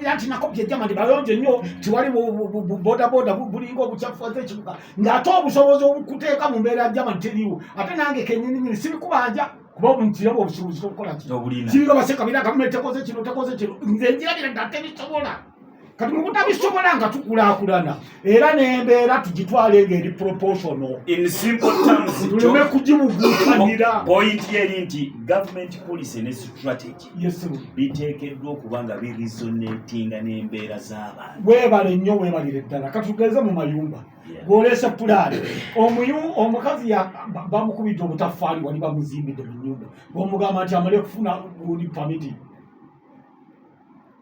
bakubira nti nako byejjama ndi bayonje nnyo tiwali boda bulingo obucafuwaze ekibuga ng'ate obusobozi obukuteeka mu mbeera jjama teriwo ate nange kennyini sibikubanja kuba obuntiramu obusuubuzi okukola kiringa basekabira gavumenti tekoze kino nze njirabira ddala tebisobola kati mu butabisobola nga tukulaakulana era n'embeera tugitwale ng'eri proportional in simple terms tuleme kugibuguutanira point yeri nti government policy ne strategy yes biteekeddwa okuba nga birisonatinga n'embeera z'abantu weebale nnyo weebalire ddala katugeze mu mayumba bw'oleese pulaani omukazi bamukubidde obutafaali wali bamuzimbidde mu nnyumba bw'omugamba nti amale kufuna buli pamiti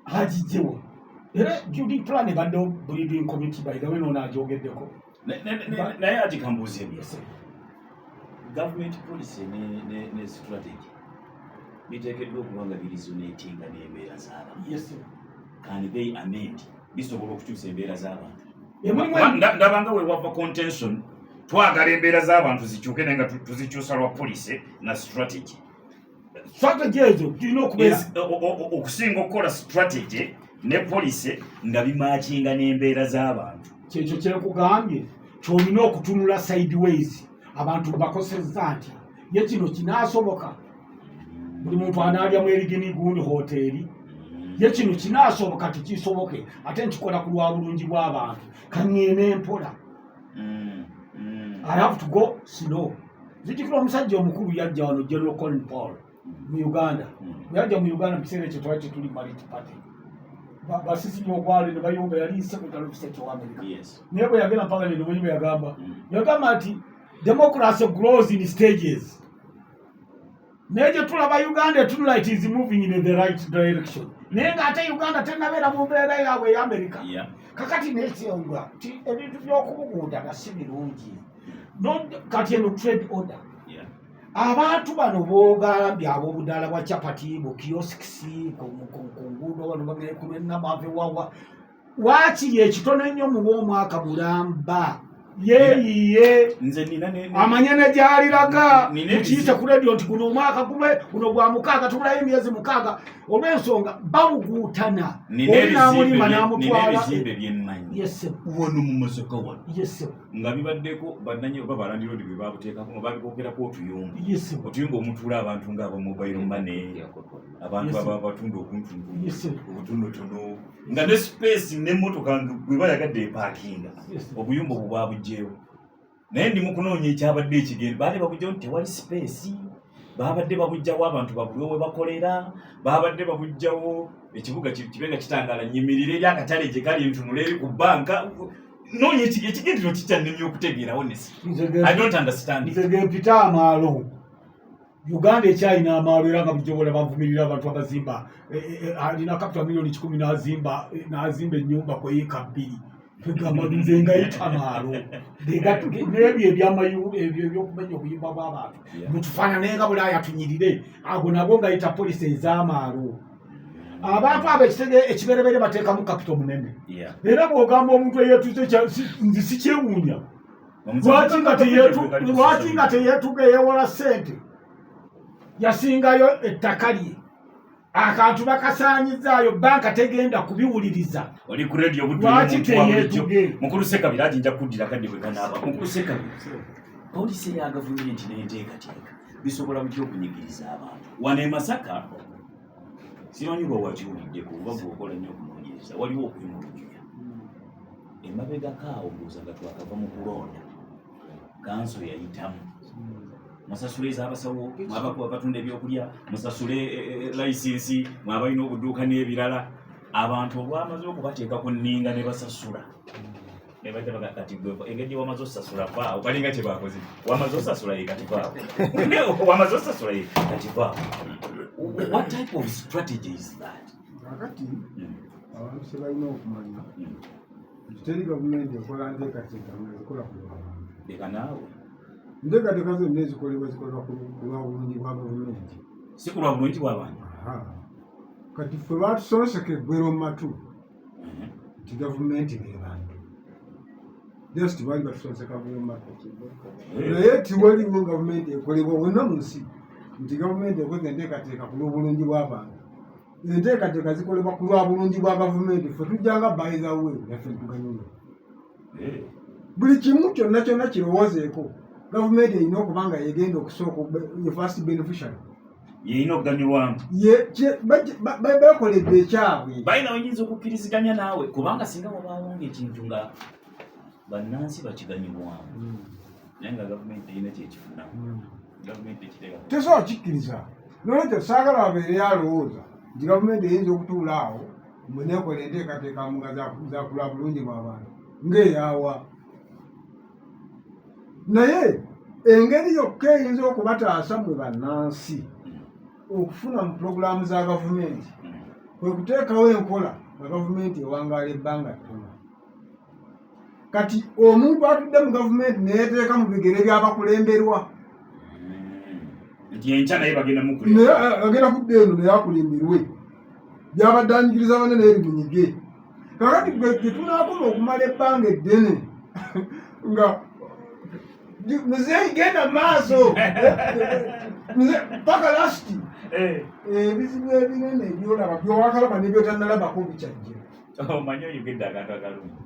agijjewa era building plan ebaddewo building committee by the way noonaajogeddeko naye ati kambuuze government policy ne strategy biteekeddwa okuba nga birisonatinga n'embeera z'abantu can they amend bisobola okukyusa embeera z'abantu ndabanga wewava contention twagala embeera z'abantu zikyuke naye nga tuzikyusa lwa policy na strategy ezo tulina okubeera okusinga okukola strategy ne policy nga bimakinga n'embeera z'abantu kyekyo kyekugambye kyolina okutunula sideways abantu bakosezza ntya ye kino kinaasoboka buli muntu anaalyamu erigini gundi hoteeri ye kino kinaasoboka tikisoboke ate nkikola ku lwa bulungi bw'abantu kaŋŋeena empola I have to go slow zijjukira omusajja omukulu yajja wano General Colin Powell mu Uganda yajja mu Uganda mu kiseera ekyo twali tetuli multi party basisi n'ogwale ne bayumba yali secretary of state wa America naye bwe yagenda mpaka ne bwe yagamba nti democracy grows in stages naye gye tulaba Uganda etunula it is moving in the right direction naye ng'ate Uganda tenabeera mu mbeera yaabwe ey'America kakati nekyonga ti ebintu by'okubugunda si birungi kati eno trade order abantu bano boogambye ab'obudaala bwa capati bu kiosikisi ku nguudo bano bagenda ku lw'ennamave wawa waakiri ekitono ennyo mu bw'omwaka mulamba yeeyiye amanye ne gy'aliraga mukiyise ku radio nti guno omwaka guno gwa 6 tubulayo emyezi 6 olw'ensonga bawuguutana oli n'amulima n'amutwala wano mu Masaka wano nga bibaddeko bannanyi oba balandiro bwe babuteekako nga babiboogerako otuyumba omutuula abantu nga abamobile money abantu abatunda obutundutono nga ne space n'emmotoka bwe bayagadde epaakinga obuyumba obwo bwabugjeewo naye ndi mu kunoonya ekyabadde ekigenda baali babugjawo nti tewali space babadde babugjawo abantu babulwe we bakolera babadde babugjawo ekibuga kibenga kitangaala nyimirire eri akatale gye kali ntunula eri ku banka noonya ekigendero kikyannemye okutegeera honest I don't understand nze gempita amaalo Uganda ekyalina amaalo era nga bujobola bavumirira abantu abazimba alina capital million 10 n'azimba ennyumba ku eka 2 tugamba nze ngayita amaalo nebyo ebyokumenya obuyimba bw'abantu mutufaanane nga bulaaya tunyirire ago nabwo ngayita polisi ez'amaalo abantu abo ekiberebere bateekamu kapito munene era bw'ogamba omuntu eyeetuze nzi sikyewuunya lwaki nga teyeetuga eyeewola ssente yasingayo ettaka lye akantu bakasaanyizaayo banka tegenda kubiwuliriza oli ku radio lwaki teyeetuge mukulu Ssekabira ajinja kuddira kadde bwe kanaaba mukulu Ssekabira polisi ya gavumenti n'enteekateeka bisobola butya okunyigiriza abantu wano e Masaka simanyi bwe wakiwuliddeko oba bw'okola nnyo okunoonyereza waliwo okwemulugunya emabegako awo buuza nga twakava mu kulonda kanso yayitamu musasule ez'abasawo mwabakuba batunda ebyokulya musasule layisinsi mwabalina obuduuka n'ebirala abantu olwamaze okubateeka ku nninga ne basasula ne bajja bagakati engeri wamaze osasula vaawo balinga kye bakoze wamaze osasula ye kati vaawo wamaze osasula ye kati vaawo. What type of strategy is that? Kakati abantu sebalina okumanya teri gavumenti ekola nteekateeka ezikola ku lw'abantu leka naawe enteekateeka zonna ezikolebwa zikolebwa ku lwa bulungi bwa gavumenti si ku lwa bulungi bw'abantu. kati ffe batusoloseka eggwero mu matu nti gavumenti be bantu just bali batusoloseka ggwero mu matu naye tiwaliwo gavumenti ekolebwa wonna mu nsi nti gavumenti ekoze enteekateeka ku lw'obulungi bw'abantu enteekateeka zikolebwa ku lwa bulungi bwa gavumenti ffe tujjanga by the way yaffe tuganyula buli kimu kyonna kyonna kirowoozeeko gavumenti erina okuba nga yegenda okusooka first beneficiary yeyina okuganyulwamu bekoledde ekyabwe balina oyinza okukkiriziganya naawe kubanga singa wabaawo ekintu nga bannansi bakiganyulwamu naye nga gavumenti erina kyekifuna gavumenti ekiteeka tesobola kikkiriza nolwekyo saagala wabeere yalowooza nti gavumenti eyinza okutuula awo mweneekola enteekateeka nga zakula bulungi bw'abantu ng'eyaawa naye engeri yokka eyinza okubataasa mwe bannansi okufuna mu pulogulaamu za gavumenti kwe kuteekawo enkola nga gavumenti ewangaala ebbanga ttono kati omuntu atudde mu gavumenti neyeteeka mu bigere by'abakulemberwa nti enkya naye bagenda agenda kudda eno naye akulimbirwe byabadde anyigiriza banene eri munyige kakati tetunaakoma okumala ebbanga eddene nga muzeeyi genda mu maaso paka lasiti ebizibu ebinene ebyolaba byowakalaba nebyotanalabako bikyajja omanyi oyogedde akantu akalungi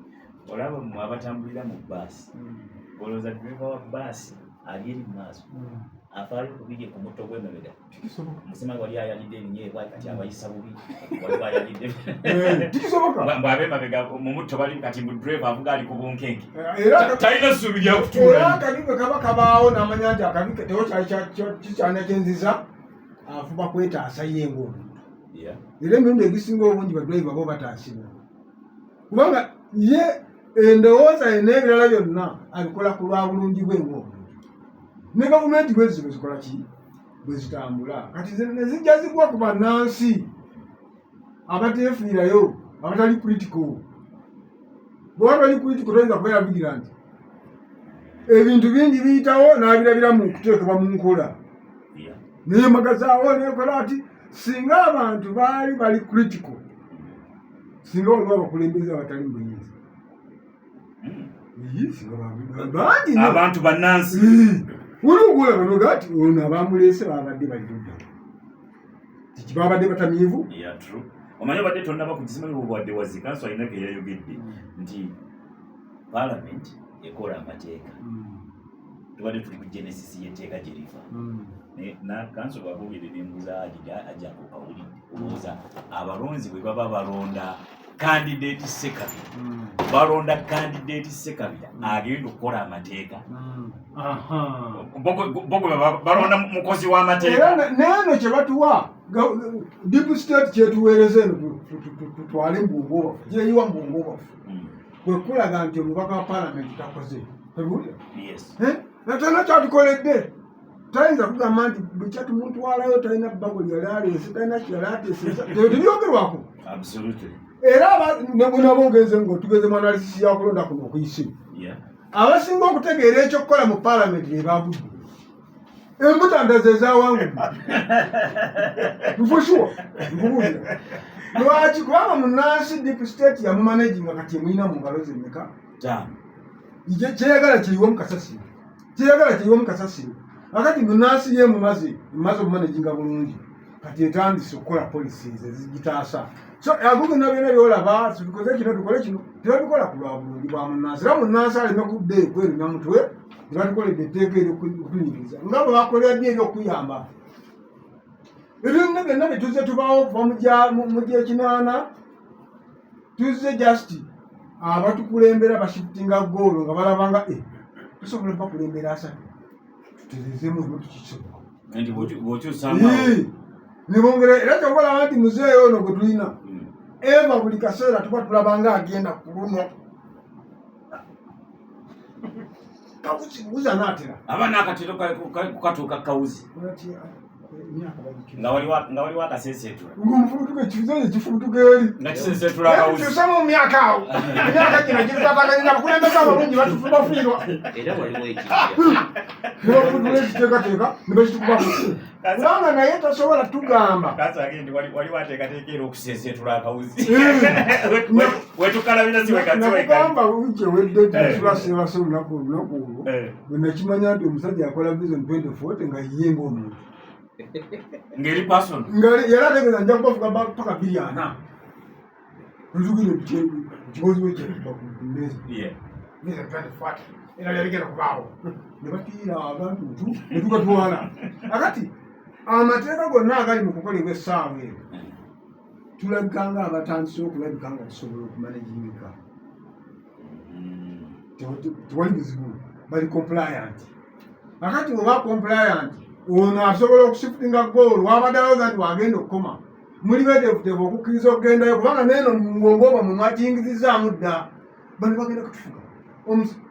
olaba mmwe abatambulira mu bbaasi olowooza driva wa bbaasi ali eri mu maaso afaayo okubirye ku mutto gw'emabega musimanyi wali ayalidde ebinyeebwa kati abayisa bubi wali ayalidde mbw'abemabega mu mutto bali kati mu driva avuga ali ku bunkenke talina ssuubi lyakutuula era akabi bwe kaba kabaawo n'amanya nti akabi tewo kikyanakenziza afuba kwetaasa ye ng'omuntu era emirundi egisinga obungi badriva bo bataasibwa kubanga ye endowooza ye n'ebirala byonna abikola ku lwa bulungi bwe ng'omuntu ne gavumenti bwezi bwe zikola ki bwe zitambula kati nezijja zigwa ku bannansi abateefiirayo abatali political bwe batali political toyinza kubeera vigilant ebintu bingi biyitawo n'abirabira mu kuteekebwa mu nkola naye magazaawo nekola ati singa abantu baali bali critical singa waliwo abakulembeze abatali mu buyinza bangi abantu bannansi ulugula banoga ati ono abamuleese babadde balidda tikibabadde batamiivu omanyi obadde tonnaba kukizimanyi bwobwadde wazikanso alina ke yayogedde nti palamenti ekola amateeka tubadde tuli ku genesis y'etteeka gye liva nakanso bwabogere nembuza ajja kukawulidde olowooza abalonzi bwe baba balonda kandidate sekabira balonda kandidate sekabira agenda okukola amateeka bogo balonda mukozi w'amateeka neno kyebatuwa deep state kyetuweereza eno tutwale mbungo waffe kyeyiwa mbungo waffe kwekulaga nti omubaka wa palamenti takoze natana kyatukoledde tayinza kugamba nti buli kyatumutwalayo talina bbago lyali aleese talina kyali ateeseza tebyogerwako era nabo ogenze ngaotugeze mu analysis yakulonda kuno okuyisimu abasinga okutegeera ekyokukola mu palamenti bebabudde embutandaza ezawangudde nfushuwa nkubuulira lwaki kubanga munansi deep state yamumanaginga kati emulina mu ngalo zemmeka kyeyagala kiriwo mukasasiro kyeyagala kiriwo mukasasiro akati munansi yemumaze omumanaginga bulungi kati etandise okukola policies ezigitaasa so agugenda byona byolaba tukoze kino tukole kino tebabikola ku lwa bulungi bwa munansi era munansi alina kudda ekwerumya mutwe tebatukoledde etteeka eryokutunyikiriza nga bwe bakolera ddi ebyokuyamba ebyonna byonna byetuze tubaawo okuva mu gyekinaana tuzze just abatukulembera bashifutinga goolo nga balabanga tusobola bakulembera asatu tuterezemu ebyo tukisobola nibongera era kyokolaba nti muzeeyo ono gwe tulina eva buli kaseera tuba tulabanga agenda ku luno kawuzi buza naatera abaana akatero kukatuuka kawuzi nga waliwo akaseeseetula ng'omufubutuka ekifuzo kifubutuka eri nga kiseeseetula akawuzi tusema mu myaka awo emyaka gino gitataganyina abakulembeze abalungi batufubafiirwa era waliwo nebafutula ekiteekateeka nebakitukubaku kubanga naye tasobola tugamba waliwo ateekateeka era okuseeseetula akawuzi wetukalabira nakugamba wiki ewedde tulaseebase olunaku olwo bwe nakimanya nti omusajja akola vision 2040 nga yiye ng'omuntu ngeri person ngari yara tegeza nja kubafuka paka 240 ruzugire kibozi weche bakumezi yeah neza twende fuata era yaligera kubawo nebatira abantu tu netuka tuwala akati amateeka gonna agali mu kukolebwa essaawa eyo tulabikanga abatandise okulabikanga tusobola okumanagingika tewali buzibu bali compliant akati oba compliant ono asobola okusifutinga goolu wabaddewo nti wagenda okukoma muli beteefuteefu okukkiriza okugendayo kubanga neeno ng'oba mumwakingizizaamu dda bali bagenda kutufuga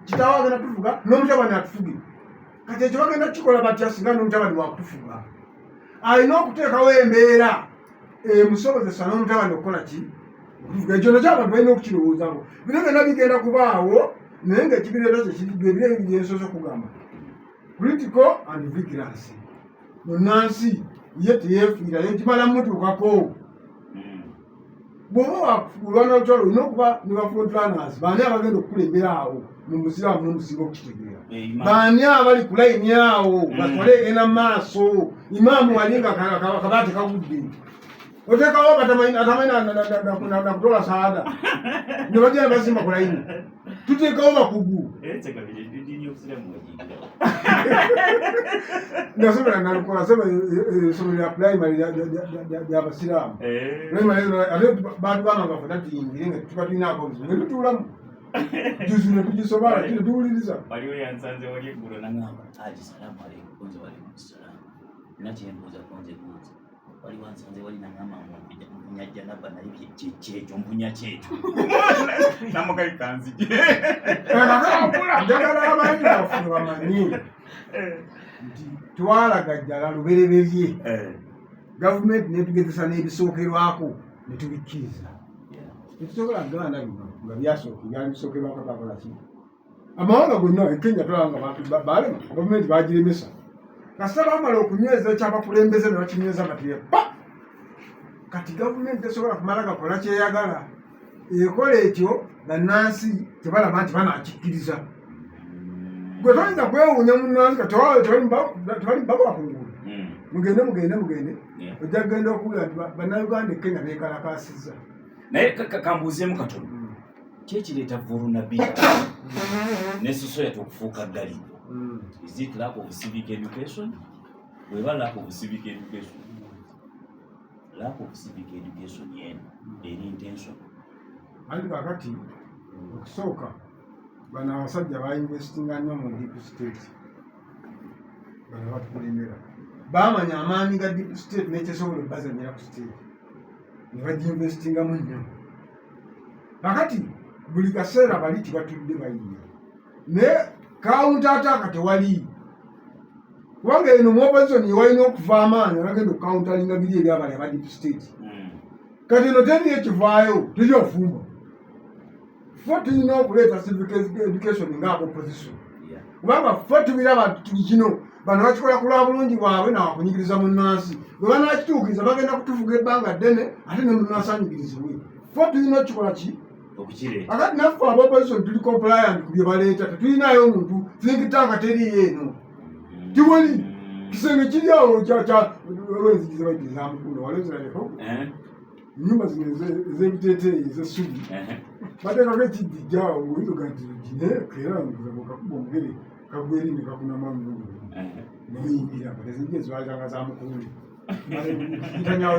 kitaawo agenda tufuga n'omutabani atufuge kati ekyo bagenda kukikola batya singa n'omutabani wakutufuga alina okuteekawo embeera emusobozesa n'omutabani okukola ki okutufuga ekyo nakyo abantu balina okukirowoozako bino byonna bigenda kubaawo naye ng'ekibireeta kyekibire byensoza okugamba critical and vigilance munansi ye teyeefiira yekimala mutuukako bw'oba wakulwana olutalo olina okuba ne bafrontrunners baani abagenda okukulembera awo mu musiraamu n'omusinga okukitegeera baani abali ku layini awo bakole egenda mu maaso imaamu wali nga kabaate kagudde oteekawo atamanyi nakutola saada ne bagenda basimba ku layini tuteekawo bakugu nasomera nalukola esomero lya primary lyabasiraamu ate batugamba nga tatiyingire nga tuba tulinaako obuzibu ne tutuulamu juzi ne tugisobola kino tuwuliriza waliwo yansanze wali eggulo naŋŋamba aji salaamu aleikum konze walikum salaamu nakyembuuza konze buuza wali wansanze wali naŋŋamba mpunya janaba naye kyekyo mpunya kyekyo namugali kanzije njagala abantu baffe bamanyi nti twalagajjala lubereberye gavumenti netugezesa n'ebisookerwako netubikkiriza tetusobola kuganda bino nga byasooka byali bisookerwako kakolaki amawanga gonna ekenya tolanga balema gavumenti bagiremesa kasita bamala okunyweza ekyabakulembeze ne bakinyweza batye pa kati gavumenti tesobola kumala gakola kyeyagala ekola ekyo bannansi tebalaba nti banakikkiriza gwe toyinza kwewuunya munnansi ka tebali bakola ku nguudo mugende ojja kugenda okuwulira nti bannayuganda ekenya beekalakaasizza naye kambuuzeemu katono kyekireeta vulnerability ne society okufuuka gali is it lack of civic education weba lack of civic education yena eri intention anti kakati okusooka bano abasajja bainvestinga nnyo mu deep state bano batukulembera bamanya amaanyi ga deep state nekyesobola ebazanyira ku state ne baginvestingamu nnyo kakati buli kaseera bali tibatudde bayiye naye kawunta ataaka tewali kubanga eno mu opposition yewalina okuva amaanyi abagenda okukawuntalinga biri ebyabali aba deep state kati eno teri ekivaayo tekyafumba ffe tulina okuleeta civic education nga opposition kubanga ffe tubiraba kino bano bakikola ku lwa bulungi bwabwe nawakunyigiriza munnansi bwe banakituukiriza bagenda kutufuga ebbanga ddene ate ne munnansi anyigirizibwe ffe tulina okukikola ki akati naffe aba opposition tuli compliant ku bye baleeta tetulinayo omuntu think tank teriyo eno tiwali kisenge kiri awo olwenzigi baiti zamukunda waleziraleko enyumba zino ez'ebiteeteeyi ez'essubi bateekako ekidijjaawo ngaoyizoga nti gine keera kakuba omugere kagweri ne kakunamamu neyimbira ezijja ezibazanga zamukunde itanyawo